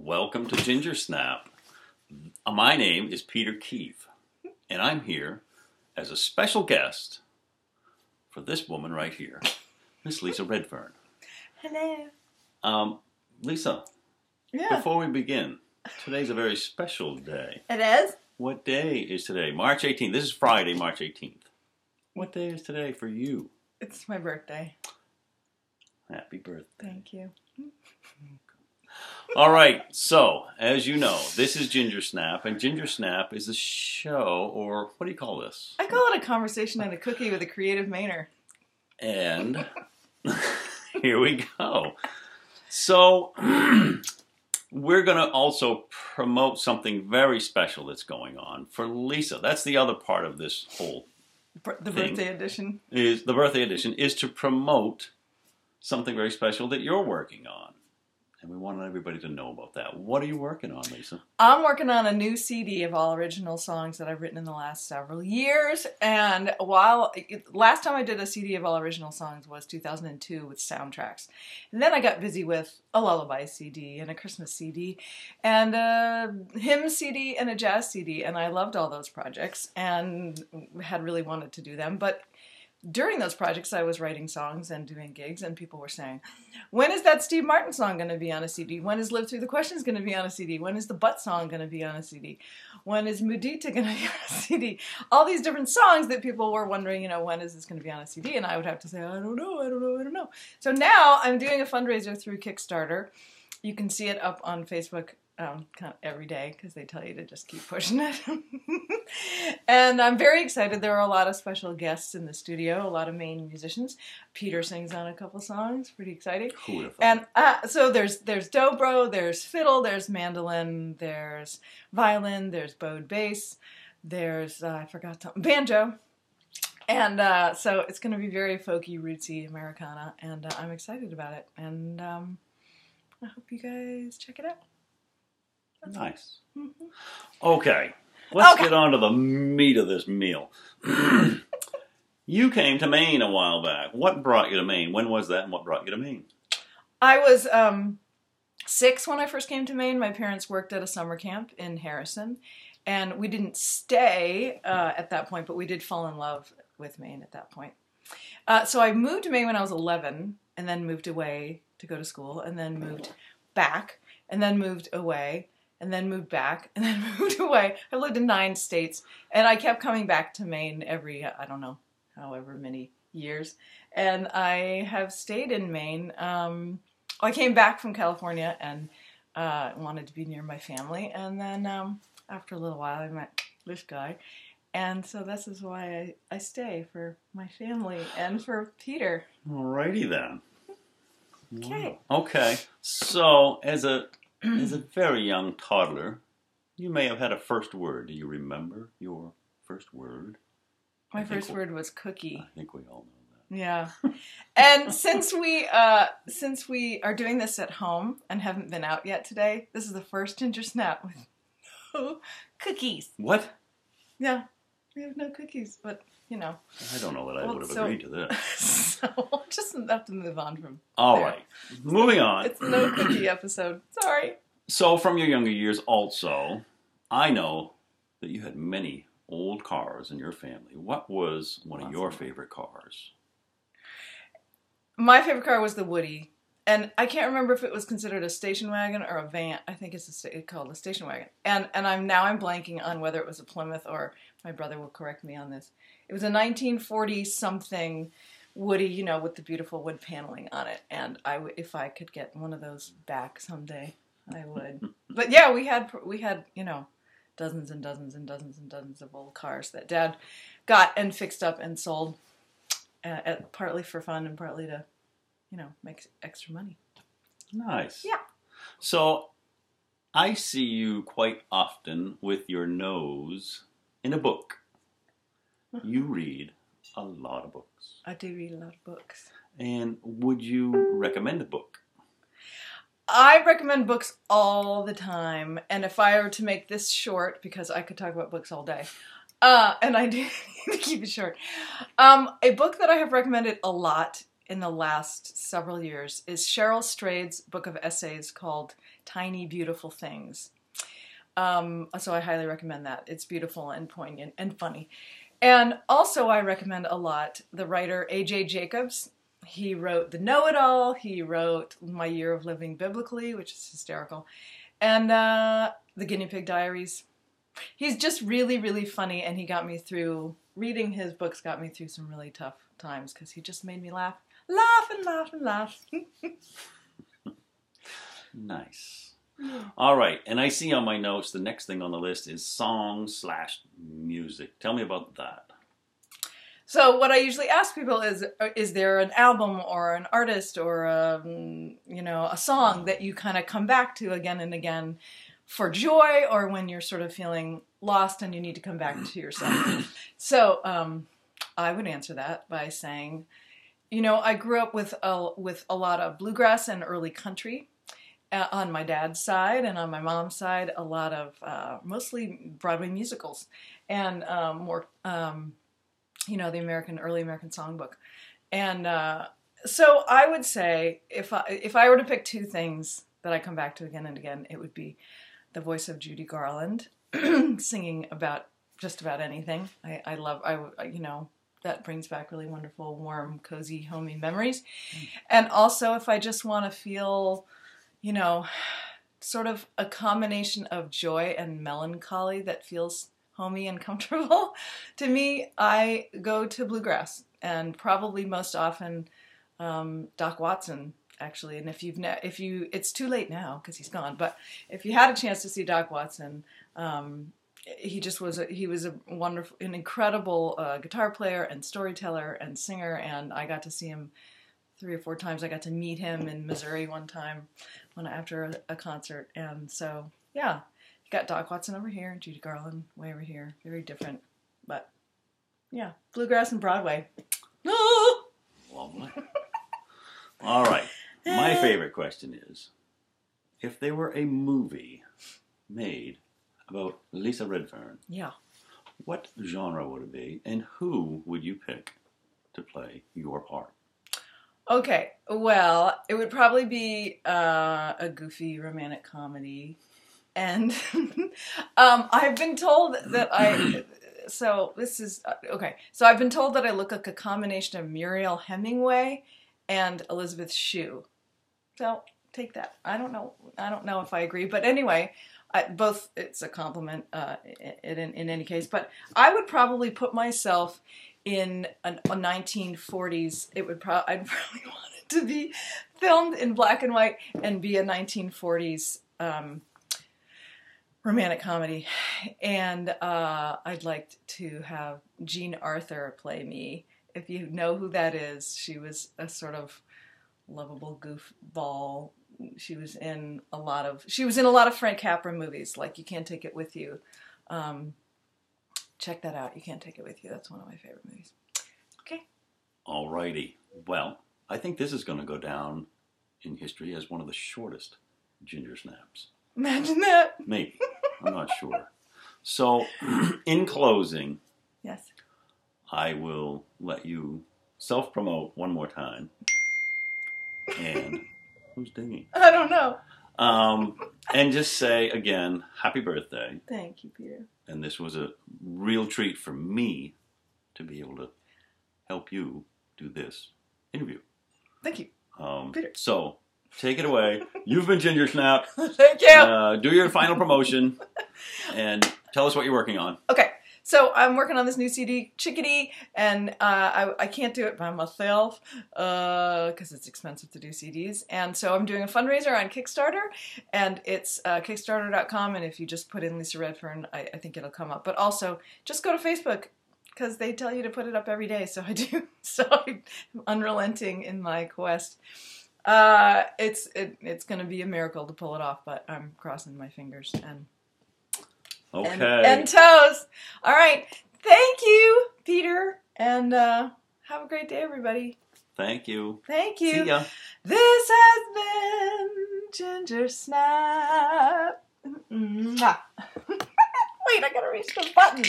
Welcome to Gingersnap. My name is Peter Keef, and I'm here as a special guest for this woman right here, Miss Lisa Redfern. Hello. Lisa, before we begin, today's a very special day. It is? What day is today? March 18th. This is Friday, March 18th. What day is today for you? It's my birthday. Happy birthday. Thank you. All right, so, as you know, this is Gingersnap, and Gingersnap is a show, or what do you call this? I call it a conversation and a cookie with a creative Mainer. And here we go. So, we're going to also promote something very special that's going on for Lisa. That's the other part of this whole The birthday edition. The birthday edition is to promote something very special that you're working on. And we want everybody to know about that. What are you working on, Lisa? I'm working on a new CD of all original songs that I've written in the last several years. And last time I did a CD of all original songs was 2002 with soundtracks. And then I got busy with a lullaby CD and a Christmas CD and a hymn CD and a jazz CD. And I loved all those projects and had really wanted to do them. But during those projects, I was writing songs and doing gigs, and people were saying, when is that Steve Martin song going to be on a CD? When is Live Through the Questions going to be on a CD? When is the Butt song going to be on a CD? When is Mudita going to be on a CD? All these different songs that people were wondering, when is this going to be on a CD? And I would have to say, I don't know. So now I'm doing a fundraiser through Kickstarter. You can see it up on Facebook kind of every day because they tell you to just keep pushing it. And I'm very excited. There are a lot of special guests in the studio, a lot of Maine musicians. Peter sings on a couple songs, pretty exciting. Who would have thought? And so there's dobro, there's fiddle, there's mandolin, there's violin, there's bowed bass, there's, I forgot something, banjo. And so it's going to be very folky, rootsy Americana, and I'm excited about it. And I hope you guys check it out. That's nice. Mm-hmm. Okay, let's get on to the meat of this meal. You came to Maine a while back. What brought you to Maine? When was that, and what brought you to Maine? I was 6 when I first came to Maine. My parents worked at a summer camp in Harrison, and we didn't stay at that point, but we did fall in love with Maine at that point. So I moved to Maine when I was 11, and then moved away to go to school, and then moved back, and then moved away, and then moved back, and then moved away. I've lived in 9 states, and I kept coming back to Maine every, I don't know, however many years. And I have stayed in Maine. I came back from California and wanted to be near my family. And then after a little while, I met this guy. And so this is why I stay, for my family and for Peter. Alrighty then. Okay. Wow. Okay. So, as a very young toddler, you may have had a first word. Do you remember your first word? My first word was cookie. I think we all know that. Yeah. And since we are doing this at home and haven't been out yet today, this is the first Gingersnap with no cookies. What? Yeah. We have no cookies, but, I don't know that I would have agreed to this. So we'll just have to move on from All there. right. Moving on. It's no cookie episode. Sorry. So, from your younger years also, I know that you had many old cars in your family. What was one of your favorite cars? My favorite car was the Woody. And I can't remember if it was considered a station wagon or a van. I think it's called a station wagon. And I'm blanking on whether it was a Plymouth, or my brother will correct me on this. It was a 1940-something Woody, with the beautiful wood paneling on it. And if I could get one of those back someday, I would. But yeah, we had dozens and dozens and dozens and dozens of old cars that Dad got and fixed up and sold, partly for fun and partly to make extra money. Nice. Yeah. So, I see you quite often with your nose in a book. You read a lot of books. I do read a lot of books. And would you recommend a book? I recommend books all the time. And if I were to make this short, because I could talk about books all day, and I do need to keep it short, a book that I have recommended a lot in the last several years is Cheryl Strayed's book of essays called Tiny Beautiful Things. So I highly recommend that. It's beautiful and poignant and funny. And also I recommend a lot the writer A.J. Jacobs. He wrote The Know-It-All. He wrote My Year of Living Biblically, which is hysterical. And The Guinea Pig Diaries. He's just really, really funny, and he got me through, reading his books got me through some really tough times because he just made me laugh. Laugh and laugh and laugh. Nice. All right, and I see on my notes the next thing on the list is song/music. Tell me about that. So what I usually ask people is there an album or an artist or a song that you kind of come back to again and again for joy, or when you're sort of feeling lost and you need to come back to yourself? So I would answer that by saying, I grew up with a lot of bluegrass and early country. On my dad's side, and on my mom's side, a lot of mostly Broadway musicals, and more, the early American songbook. And so I would say, if I were to pick two things that I come back to again and again, it would be the voice of Judy Garland singing about just about anything. I love, that brings back really wonderful, warm, cozy, homey memories. And also, if I just want to feel, sort of a combination of joy and melancholy that feels homey and comfortable, to me, I go to bluegrass, and probably most often Doc Watson, actually. And it's too late now because he's gone, but if you had a chance to see Doc Watson, he was an incredible guitar player and storyteller and singer, and I got to see him 3 or 4 times. I got to meet him in Missouri one time after a concert. And so, yeah, you got Doc Watson over here and Judy Garland way over here. Very different. But, yeah, bluegrass and Broadway. Lovely. All right. My favorite question is, if there were a movie made about Lisa Redfern, yeah, what genre would it be, and who would you pick to play your part? Okay, well, it would probably be a goofy romantic comedy, and I've been told that So I've been told that I look like a combination of Muriel Hemingway and Elizabeth Shue. So take that. I don't know if I agree, but anyway, both. It's a compliment in any case. But I would probably put myself in a 1940s, I'd probably want it to be filmed in black and white and be a 1940s romantic comedy. And I'd like to have Jean Arthur play me. If you know who that is, she was a sort of lovable goofball. She was in a lot of Frank Capra movies, like You Can't Take It With You. Check that out. You Can't Take It With You. That's one of my favorite movies. Okay. All righty. Well, I think this is going to go down in history as one of the shortest Gingersnaps. Imagine that. Maybe. I'm not sure. So, in closing, yes, I will let you self-promote one more time. And who's dinging? I don't know. And just say again, happy birthday. Thank you, Peter. And this was a real treat for me to be able to help you do this interview. Thank you, Peter. So, take it away. You've been Gingersnap. Thank you. Do your final promotion and tell us what you're working on. Okay. So I'm working on this new CD, Chickadee, and I can't do it by myself because it's expensive to do CDs. And so I'm doing a fundraiser on Kickstarter, and it's Kickstarter.com. And if you just put in Lisa Redfern, I think it'll come up. But also, just go to Facebook because they tell you to put it up every day. So I do. So I'm unrelenting in my quest. It's going to be a miracle to pull it off, but I'm crossing my fingers and. Okay. And toes. All right. Thank you, Peter. And have a great day, everybody. Thank you. Thank you. See ya. This has been Gingersnap. Wait, I gotta reach the button.